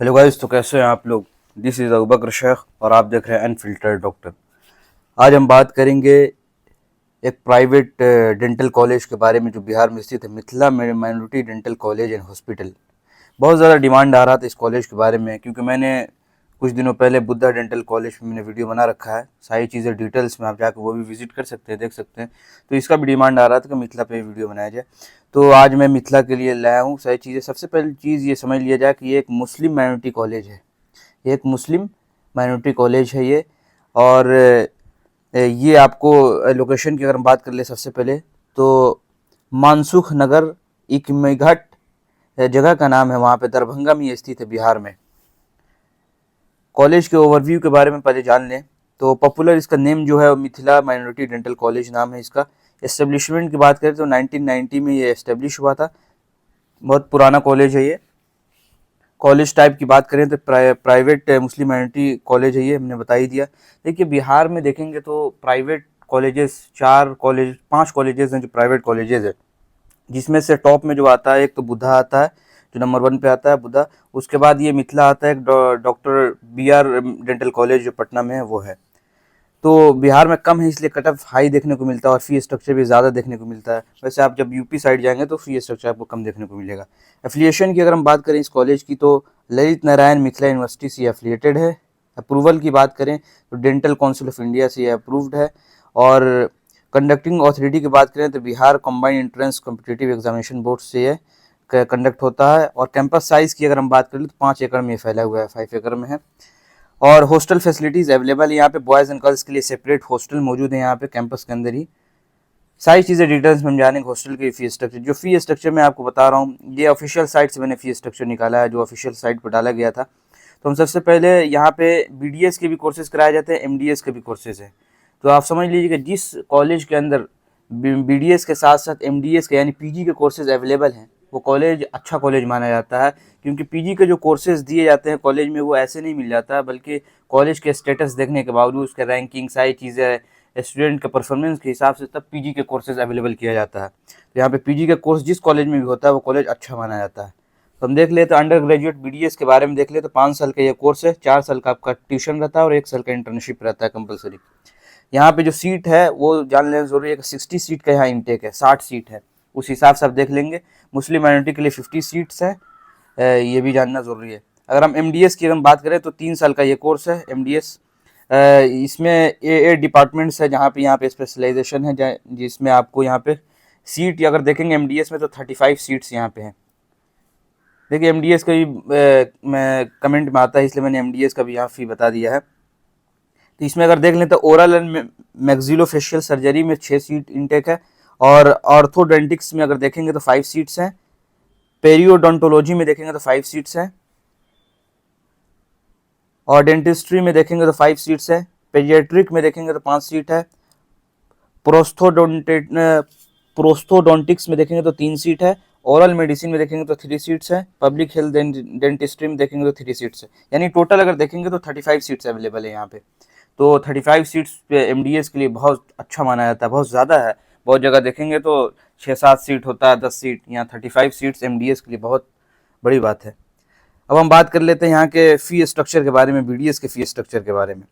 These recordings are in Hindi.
हेलो गाइस, तो कैसे हैं आप लोग। दिस इज़ अबूबकर शेख और आप देख रहे हैं अनफिल्टर्ड डॉक्टर। आज हम बात करेंगे एक प्राइवेट डेंटल कॉलेज के बारे में जो बिहार में स्थित है, Mithila minority dental college and hospital. बहुत ज़्यादा डिमांड आ रहा था इस कॉलेज के बारे में, क्योंकि मैंने कुछ दिनों पहले बुद्धा डेंटल कॉलेज में मैंने वीडियो बना रखा है। सारी चीज़ें डिटेल्स में आप जाकर वो भी विजिट कर सकते हैं, देख सकते हैं। तो इसका भी डिमांड आ रहा था कि मिथिला पे वीडियो बनाया जाए। तो आज मैं मिथिला के लिए लाया हूँ सारी चीज़ें। सबसे पहली चीज़ ये समझ लिया जाए कि ये एक मुस्लिम माइनॉरिटी कॉलेज है। ये एक मुस्लिम माइनॉरिटी कॉलेज है ये। और ये आपको लोकेशन की अगर हम बात कर ले सबसे पहले, तो मानसुख नगर एक मेघाट जगह का नाम है, वहाँ पे दरभंगा में ये स्थित है, बिहार में। कॉलेज के ओवरव्यू के बारे में पहले जान लें। तो पॉपुलर इसका नेम जो है वो मिथिला माइनॉरिटी डेंटल कॉलेज नाम है इसका। एस्टेब्लिशमेंट की बात करें तो 1990 में ये एस्टेब्लिश हुआ था। बहुत पुराना कॉलेज है ये। कॉलेज टाइप की बात करें तो प्राइवेट मुस्लिम माइनॉरिटी कॉलेज है ये, हमने बता ही दिया। देखिए, बिहार में देखेंगे तो प्राइवेट कॉलेजेस 5 कॉलेजेस हैं जो प्राइवेट कॉलेजेस है, जिसमें से टॉप में जो आता है, एक तो बुद्धा आता है जो नंबर 1 पे आता है, बुद्धा। उसके बाद ये मिथिला आता है, डॉक्टर BR डेंटल कॉलेज जो पटना में है वो है। तो बिहार में कम है, इसलिए कट ऑफ हाई देखने को मिलता है और फी स्ट्रक्चर भी ज़्यादा देखने को मिलता है। वैसे आप जब यूपी साइड जाएंगे तो फी स्ट्रक्चर आपको कम देखने को मिलेगा। एफिलिएशन की अगर हम बात करें इस कॉलेज की, तो ललित नारायण मिथिला यूनिवर्सिटी से एफिलिएटेड है। अप्रूवल की बात करें तो डेंटल काउंसिल ऑफ इंडिया से ये अप्रूव्ड है। और कंडक्टिंग अथॉरिटी की बात करें तो Bihar combined entrance competitive examination board से ये कंडक्ट होता है। और कैंपस साइज़ की अगर हम बात करें तो 5 एकड़ में फैला हुआ है, 5 एकड़ में है। और हॉस्टल फैसिलिटीज़ अवेलेबल है यहाँ पे, बॉयज़ एंड गर्ल्स के लिए सेपरेट हॉस्टल मौजूद है यहाँ पे कैंपस के अंदर ही। सारी चीज़ें डिटेल्स में हम जानेंगे। हॉस्टल की फ़ी स्ट्रक्चर, जो फ़ी स्ट्रक्चर मैं आपको बता रहा हूँ, ये ऑफिशियल साइट से मैंने फ़ी स्ट्रक्चर निकाला है, जो ऑफिशियल साइट पर डाला गया था। तो हम सबसे पहले यहाँ पे BDS के भी कोर्सेज़ कराए जाते हैं, MDS के भी कोर्सेज़ हैं। तो आप समझ लीजिए कि जिस कॉलेज के अंदर BDS के साथ साथ MDS के यानी PG के कोर्सेज़ अवेलेबल हैं, वो कॉलेज अच्छा कॉलेज माना जाता है। क्योंकि PG के जो कोर्सेज़ दिए जाते हैं कॉलेज में, वो ऐसे नहीं मिल जाता है, बल्कि कॉलेज के स्टेटस देखने के बावजूद, उसके रैंकिंग, सारी चीज़ें, स्टूडेंट के परफॉर्मेंस के हिसाब से तब PG के कोर्सेज अवेलेबल किया जाता है। तो यहाँ पे PG का कोर्स जिस कॉलेज में भी होता है वो कॉलेज अच्छा माना जाता है। तो हम देख ले तो अंडर ग्रेजुएट BDS के बारे में देख ले तो 5 साल का ये कोर्स है, 4 साल का आपका ट्यूशन रहता है और 1 साल का इंटर्नशिप रहता है कंपलसरी। यहाँ पे जो सीट है वो जान लेना जरूरी है कि 60 सीट का यहाँ इंटेक है, 60 सीट है। उस हिसाब से आप देख लेंगे। मुस्लिम माइनॉरिटी के लिए 50 सीट्स है, ये भी जानना ज़रूरी है। अगर हम MDS की हम बात करें तो 3 साल का ये कोर्स है MDS। इसमें ए डिपार्टमेंट्स है, जहाँ पे यहाँ पे स्पेशलाइजेशन है, जिसमें आपको यहाँ पे सीट अगर देखेंगे MDS में तो 35 सीट्स यहाँ पे हैं। देखिए, MDS का भी मैं कमेंट में आता है, इसलिए मैंने MDS का भी यहाँ फी बता दिया है। तो इसमें अगर देख लें तो ओरल एंड मैक्सिलोफेशियल सर्जरी में 6 सीट इंटेक है। और ऑर्थोडेंटिक्स में अगर देखेंगे तो 5 सीट्स हैं। पेरियोडोंटोलॉजी में देखेंगे तो 5 सीट्स हैं। और डेंटिस्ट्री में देखेंगे तो 5 सीट्स है। पेडियाट्रिक में देखेंगे तो 5 सीट है। प्रोस्थोडोंटिक्स में देखेंगे तो 3 सीट है। ओरल मेडिसिन में देखेंगे तो 3 सीट्स है। पब्लिक हेल्थ डेंटिस्ट्री में देखेंगे तो 3 सीट्स है। यानी टोटल अगर देखेंगे तो 35 सीट्स अवेलेबल है यहाँ पे। तो 35 सीट्स पे MDS के लिए बहुत अच्छा माना जाता है, बहुत ज़्यादा है। बहुत जगह देखेंगे तो 6-7 सीट होता है, 10 सीट। यहाँ 35 सीट्स MDS के लिए बहुत बड़ी बात है। अब हम बात कर लेते हैं यहाँ के फ़ी स्ट्रक्चर के बारे में, BDS के फ़ी स्ट्रक्चर के बारे में।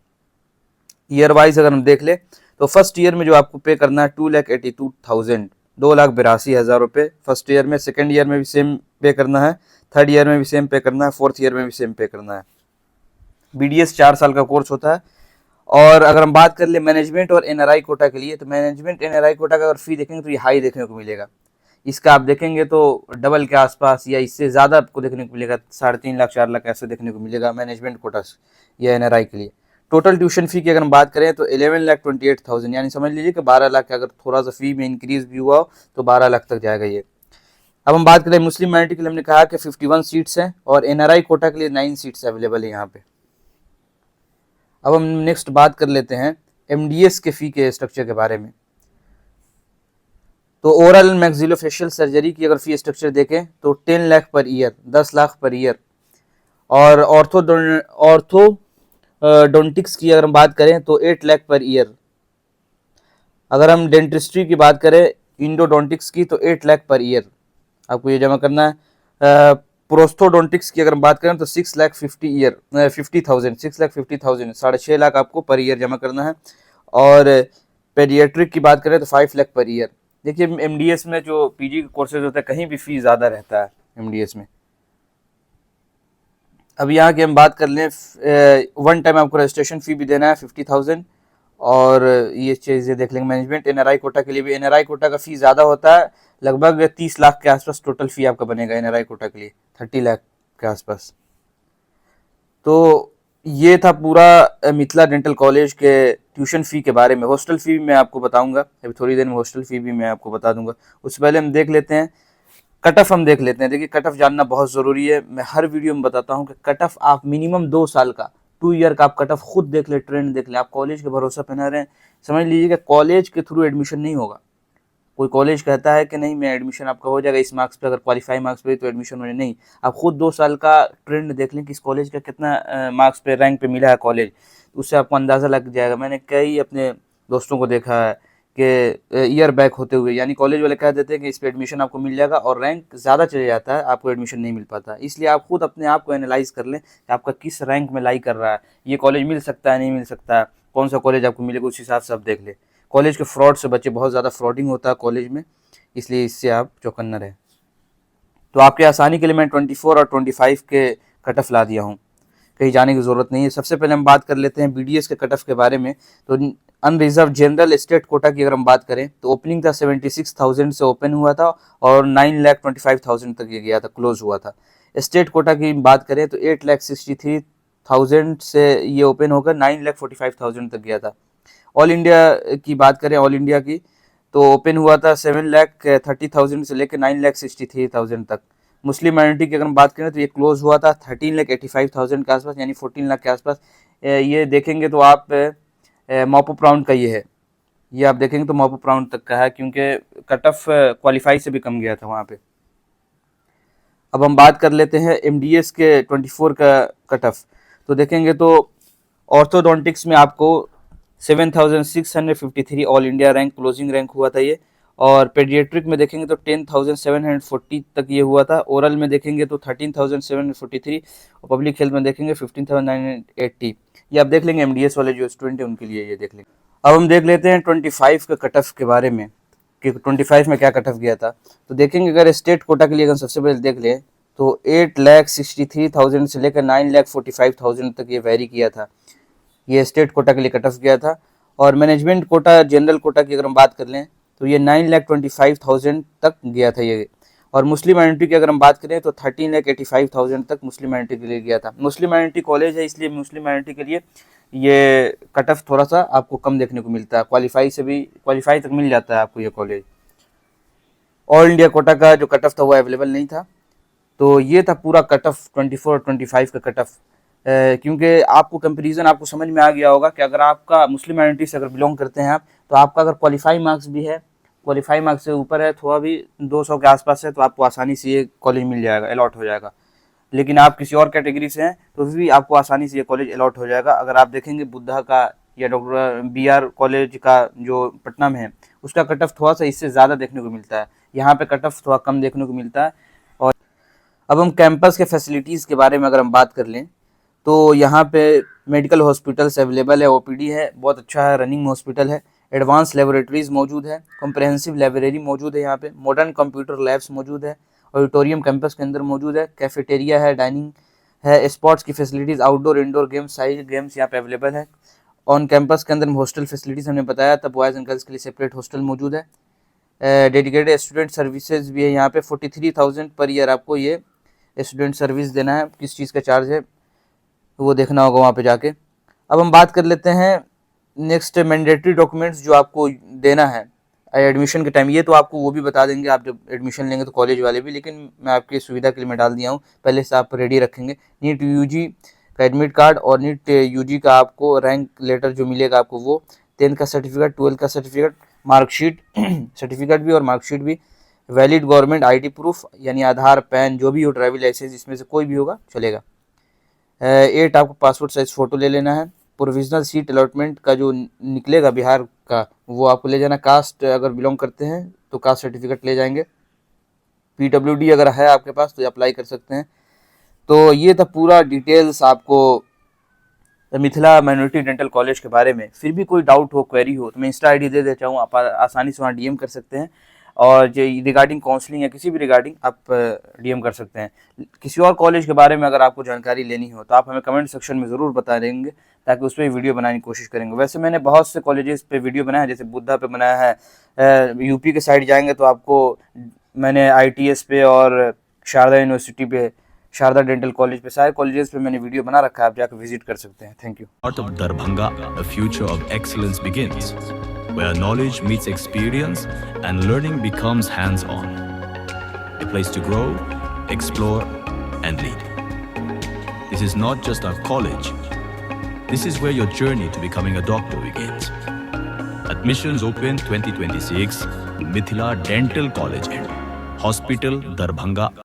ईयर वाइज अगर हम देख ले तो फर्स्ट ईयर में जो आपको पे करना है 2,82,000, 2,82,000 रुपये फर्स्ट ईयर में। सेकेंड ईयर में भी सेम पे करना है, थर्ड ईयर में भी सेम पे करना है, फोर्थ ईयर में भी सेम पे करना है। BDS 4 साल का कोर्स होता है। और अगर हम बात कर ले मैनेजमेंट और NRI कोटा के लिए, तो मैनेजमेंट NRI कोटा का अगर फी देखेंगे तो ये हाई देखने को मिलेगा। इसका आप देखेंगे तो डबल के आसपास या इससे ज़्यादा आपको देखने को मिलेगा, 3.5 लाख 4 लाख ऐसे देखने को मिलेगा मैनेजमेंट कोटा या NRI के लिए। टोटल ट्यूशन फी की अगर हम बात करें तो 11,28,000, यानी समझ लीजिए कि 12 लाख। अगर थोड़ा सा फी में इंक्रीज भी हुआ हो तो 12 लाख तक जाएगा ये। अब हम बात करें मुस्लिम माइनॉरिटी के लिए, हमने कहा कि 51 सीट्स हैं और NRI कोटा के लिए 9 सीट्स अवेलेबल है यहाँ पे। अब हम नेक्स्ट बात कर लेते हैं MDS के फ़ी के स्ट्रक्चर के बारे में। तो ओरल मैक्सिलोफेशियल सर्जरी की अगर फी स्ट्रक्चर देखें तो 10 lakh per year, 10 lakh per year. और ऑर्थोडोंटिक्स की अगर हम बात करें तो 8 लाख पर ईयर। अगर हम डेंटिस्ट्री की बात करें इंडोडोंटिक्स की तो 8 लाख पर ईयर आपको ये जमा करना है। प्रोस्थोडोंटिक्स की अगर हम बात करें तो 6,50,000 6,50,000 6.5 लाख आपको पर ईयर जमा करना है। और पेडियाट्रिक की बात करें तो 5 लाख पर ईयर। देखिए एमडीएस में जो पीजी कोर्सेज होता है कहीं भी फीस ज़्यादा रहता है एमडीएस में। अब यहाँ की हम बात कर लें, वन टाइम आपको रजिस्ट्रेशन फ़ी भी देना है 50,000। और ये चीज़ें देख लेंगे। मैनेजमेंट एनआरआई कोटा के लिए भी, एनआरआई कोटा का फ़ी ज़्यादा होता है, लगभग 30 लाख के आसपास टोटल फ़ी आपका बनेगा एनआरआई कोटा के लिए, 30 लाख के आसपास। तो ये था पूरा मिथिला डेंटल कॉलेज के ट्यूशन फ़ी के बारे में। हॉस्टल फ़ी मैं आपको बताऊंगा अभी थोड़ी देर में, हॉस्टल फ़ी भी मैं आपको बता दूंगा। उससे पहले हम देख लेते हैं कट ऑफ, हम देख लेते हैं। देखिए कट ऑफ जानना बहुत ज़रूरी है। मैं हर वीडियो में बताता हूँ कि कट ऑफ आप मिनिमम 2 साल का, 2 ईयर का आप कट ऑफ खुद देख ले, ट्रेंड देख ले। आप कॉलेज के भरोसा पे न रहें। समझ लीजिए कि कॉलेज के थ्रू एडमिशन नहीं होगा। कोई कॉलेज कहता है कि नहीं मैं एडमिशन आपका हो जाएगा इस मार्क्स पे, अगर क्वालिफाई मार्क्स पे तो एडमिशन होने, नहीं। आप खुद 2 साल का ट्रेंड देख लें कि इस कॉलेज का कितना मार्क्स पे, रैंक पे मिला है कॉलेज, उससे आपको अंदाज़ा लग जाएगा। मैंने कई अपने दोस्तों को देखा है कि ईयर बैक होते हुए, यानी कॉलेज वाले कह देते हैं कि इस पे एडमिशन आपको मिल जाएगा और रैंक ज़्यादा चले जाता है, आपको एडमिशन नहीं मिल पाता। इसलिए आप खुद अपने आप को एनालाइज कर लें कि आपका किस रैंक में लाई कर रहा है, ये कॉलेज मिल सकता है नहीं मिल सकता, कौन सा कॉलेज आपको मिलेगा, उस हिसाब से आप देख लें। कॉलेज के फ्रॉड से बचे, बहुत ज़्यादा फ्रॉडिंग होता है कॉलेज में, इसलिए इससे आप चौकन्ना रहें। तो आपके आसानी के लिए मैं 24 और 25 के कट ऑफ ला दिया हूँ, कहीं जाने की ज़रूरत नहीं है। सबसे पहले हम बात कर लेते हैं बीडीएस के कट ऑफ के बारे में। तो अनरिजर्व जनरल स्टेट कोटा की अगर हम बात करें तो ओपनिंग था 76,000 से ओपन हुआ था और 9,25,000 तक ये गया था, क्लोज हुआ था। स्टेट कोटा की बात करें तो 8,63,000 से ये ओपन होकर 9,45,000 तक गया था। ऑल इंडिया की बात करें, ऑल इंडिया की, तो ओपन हुआ था 7,30,000 से लेकर 9,63,000 तक। मुस्लिम माइनॉरिटी की अगर हम बात करें तो ये क्लोज हुआ था 13,85,000 के आसपास, यानी 14 लाख के आसपास। ये देखेंगे तो आप मॉपअप राउंड का ये आप देखेंगे तो मॉपअप राउंड तक का है, क्योंकि कट ऑफ क्वालिफाई से भी कम गया था वहाँ पे। अब हम बात कर लेते हैं एमडीएस के 24 का कट ऑफ। तो देखेंगे तो ऑर्थोडोंटिक्स में आपको 7,653 all India rank, closing rank हुआ था ये। और पेडियाट्रिक में देखेंगे तो 10,740 तक ये हुआ था। ओरल में देखेंगे तो 13,743 और पब्लिक हेल्थ में देखेंगे 15,980। ये आप देख लेंगे, एमडीएस वाले जो स्टूडेंट हैं उनके लिए ये देख लेंगे। अब हम देख लेते हैं 25 का कट ऑफ के बारे में कि 25 में क्या कट ऑफ गया था। तो देखेंगे अगर स्टेट कोटा के लिए अगर सबसे पहले देख लें तो 8,63,000 से लेकर 9,45,000 तक ये वेरी किया था, ये स्टेट कोटा के लिए कट ऑफ गया था। और मैनेजमेंट कोटा, जनरल कोटा की अगर हम बात कर लें तो ये 9,25,000 तक गया था ये। और मुस्लिम माइनॉरिटी की अगर हम बात करें तो 13,85,000 तक मुस्लिम माइनॉरिटी के लिए गया था। मुस्लिम माइनॉरिटी कॉलेज है इसलिए मुस्लिम माइनॉरिटी के लिए ये कट ऑफ थोड़ा सा आपको कम देखने को मिलता है, क्वालिफाई से भी, क्वालिफाई तक मिल जाता है आपको ये कॉलेज। ऑल इंडिया कोटा का जो कट ऑफ था वो अवेलेबल नहीं था। तो ये था पूरा कट ऑफ 24 और 25 का कट ऑफ। क्योंकि आपको कंपैरिजन आपको समझ में आ गया होगा कि अगर आपका मुस्लिम माइनॉरिटी से अगर बिलोंग करते हैं आप, तो आपका अगर क्वालिफाई मार्क्स भी है, क्वालिफाई मार्क्स से ऊपर है, थोड़ा भी 200 के आसपास है, तो आपको आसानी से ये कॉलेज मिल जाएगा, अलॉट हो जाएगा। लेकिन आप किसी और कैटेगरी से हैं तो भी आपको आसानी से ये कॉलेज अलॉट हो जाएगा। अगर आप देखेंगे बुद्धा का या डॉक्टर BR कॉलेज का जो पटना में है, उसका कट ऑफ थोड़ा सा इससे ज़्यादा देखने को मिलता है, यहाँ पे कट ऑफ थोड़ा कम देखने को मिलता है। और अब हम कैंपस के फैसिलिटीज़ के बारे में अगर हम बात कर लें तो यहाँ पे मेडिकल हॉस्पिटल्स अवेलेबल है, OPD है, बहुत अच्छा है, रनिंग हॉस्पिटल है, एडवांस लेबोरेटरीज़ मौजूद है, कॉम्प्रहेंसिव लाइब्रेरी मौजूद है, यहाँ पे मॉडर्न कंप्यूटर लैब्स मौजूद है, ऑडिटोरियम कैंपस के अंदर मौजूद है, कैफेटेरिया है, डाइनिंग है, स्पोर्ट्स की फैसिलिटीज़, आउटडोर इंडोर गेम्स, सारी गेम्स यहाँ पे अवेलेबल है। ऑन कैंपस के अंदर हॉस्टल फैसिलिटीज़ हमने बताया था, बॉयज़ एंड गर्ल्स के लिए सेपरेट हॉस्टल मौजूद है। डेडिकेटेड स्टूडेंट सर्विसेज भी है यहाँ पे, 43,000 पर ईयर आपको ये स्टूडेंट सर्विस देना है। किस चीज़ का चार्ज है वो देखना होगा वहाँ पे जाके। अब हम बात कर लेते हैं नेक्स्ट मैंडेटरी डॉक्यूमेंट्स जो आपको देना है एडमिशन के टाइम। ये तो आपको वो भी बता देंगे आप जब एडमिशन लेंगे तो, कॉलेज वाले भी, लेकिन मैं आपकी सुविधा के लिए मैं डाल दिया हूँ, पहले से आप रेडी रखेंगे। नीट UG का एडमिट कार्ड और नीट UG का आपको रैंक लेटर जो मिलेगा आपको वो, 10th का सर्टिफिकेट, 12th का सर्टिफिकेट, मार्कशीट सर्टिफिकेट भी और मार्कशीट भी, वैलिड गवर्नमेंट ID प्रूफ यानी आधार, पैन, जो भी हो, ड्राइविंग लाइसेंस, इसमें से कोई भी होगा चलेगा। 8 आपको पासपोर्ट साइज फ़ोटो ले लेना है। प्रोविजनल सीट अलॉटमेंट का जो निकलेगा बिहार का वो आपको ले जाना। कास्ट अगर बिलोंग करते हैं तो कास्ट सर्टिफिकेट ले जाएंगे। PWD अगर है आपके पास तो अप्लाई कर सकते हैं। तो ये था पूरा डिटेल्स आपको मिथिला माइनॉरिटी डेंटल कॉलेज के बारे में। फिर भी कोई डाउट हो, क्वेरी हो, तो मैं इंस्टा आईडी दे देता हूँ, आप आसानी से वहाँ डीएम कर सकते हैं। और जो रिगार्डिंग काउंसलिंग या किसी भी रिगार्डिंग आप डीएम कर सकते हैं। किसी और कॉलेज के बारे में अगर आपको जानकारी लेनी हो तो आप हमें कमेंट सेक्शन में ज़रूर बता देंगे, ताकि उस पर वीडियो बनाने की कोशिश करेंगे। वैसे मैंने बहुत से कॉलेजेस पे वीडियो बनाया है, जैसे बुद्धा पे बनाया है, यूपी के साइड जाएंगे तो आपको मैंने आईटीएस पे और शारदा यूनिवर्सिटी पे, शारदा डेंटल कॉलेज पे, सारे कॉलेजेस पे मैंने वीडियो बना रखा है, आप जाकर विजिट कर सकते हैं। Thank you. Out of Darbhanga, the future of excellence begins, where knowledge meets experience and learning becomes hands-on. A place to grow, explore, and lead. This is not just a college. This is where your journey to becoming a doctor begins. Admissions open 2026, Mithila Dental College and Hospital, Darbhanga.